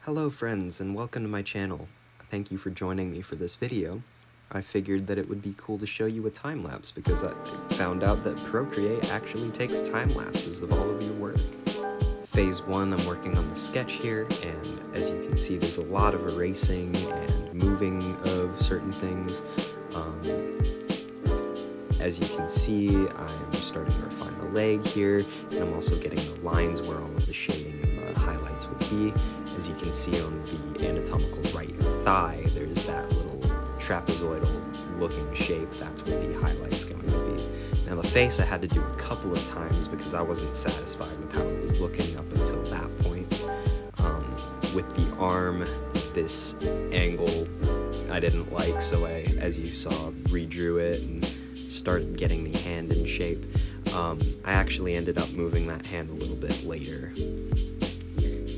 Hello friends, and welcome to my channel. Thank you for joining me for this video. I figured that it would be cool to show you a time lapse because I found out that Procreate actually takes time lapses of all of your work. Phase 1, I'm working on the sketch here, and as you can see there's a lot of erasing and moving of certain things. As you can see, I'm starting to refine the leg here, and I'm also getting the lines where all of the shading and the highlights would be. As you can see on the anatomical right thigh, there's that little trapezoidal looking shape. That's where the highlight's going to be. Now the face I had to do a couple of times because I wasn't satisfied with how it was looking up until that point. With the arm, this angle I didn't like, so I, as you saw, redrew it and started getting the hand in shape. I actually ended up moving that hand a little bit later.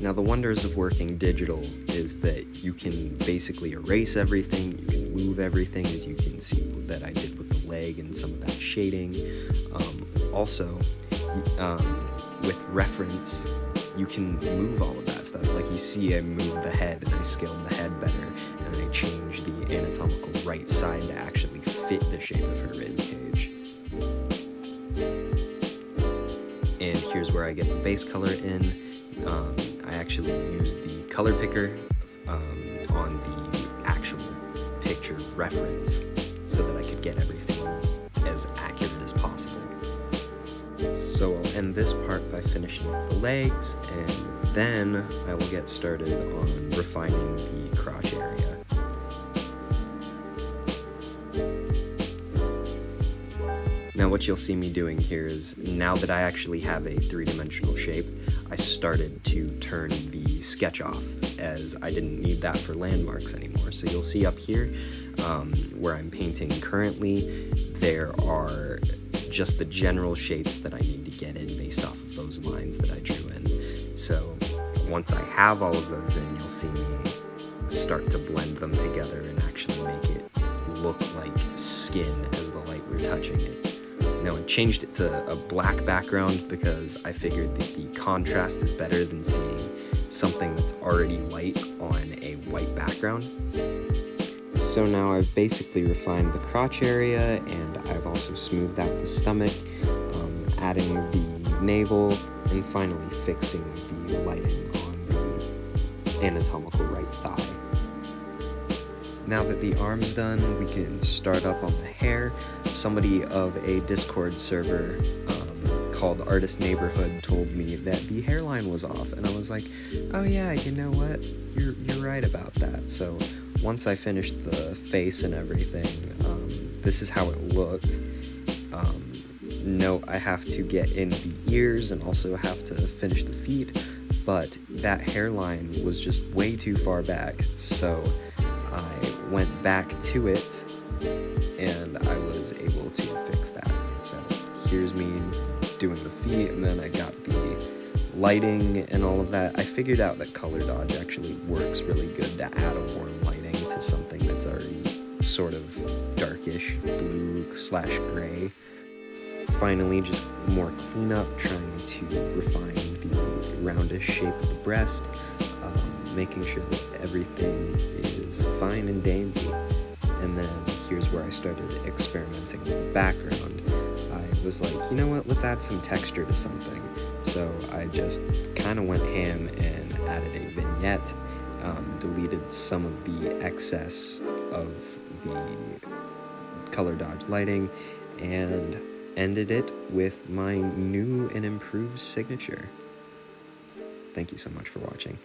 Now the wonders of working digital is that you can basically erase everything, you can move everything, as you can see that I did with the leg and some of that shading. Also, with reference, you can move all of that stuff. Like you see, I moved the head and I scaled the head better, and I changed the anatomical right side to actually fit the shape of her rib cage. And here's where I get the base color in. I actually used the color picker on the actual picture reference so that I could get everything as accurate as possible. So I'll end this part by finishing up the legs, and then I will get started on refining the crotch area. Now what you'll see me doing here is, now that I actually have a three-dimensional shape, I started to turn the sketch off, as I didn't need that for landmarks anymore. So you'll see up here, where I'm painting currently, there are just the general shapes that I need to get in based off of those lines that I drew in. So once I have all of those in, you'll see me start to blend them together and actually make it look like skin as the light we're touching it. Now I changed it to a black background because I figured that the contrast is better than seeing something that's already light on a white background. So now I've basically refined the crotch area, and I've also smoothed out the stomach, adding the navel, and finally fixing the lighting on the anatomical right thigh. Now that the arm's done, we can start up on the hair. Somebody of a Discord server called Artist Neighborhood told me that the hairline was off, and I was like, oh yeah, you know what, you're right about that. So once I finished the face and everything, this is how it looked. Note, I have to get in the ears and also have to finish the feet, but that hairline was just way too far back, so I went back to it and I was able to fix that. So here's me doing the feet, and then I got the lighting and all of that. I figured out that color dodge actually works really good to add a warm lighting to something that's already sort of darkish blue/gray. Finally, just more cleanup, trying to refine the roundish shape of the breast, making sure that everything is fine and dandy. And then here's where I started experimenting with the background. I was like, you know what, let's add some texture to something. So I just kind of went ham and added a vignette, deleted some of the excess of the color dodge lighting, and ended it with my new and improved signature. Thank you so much for watching.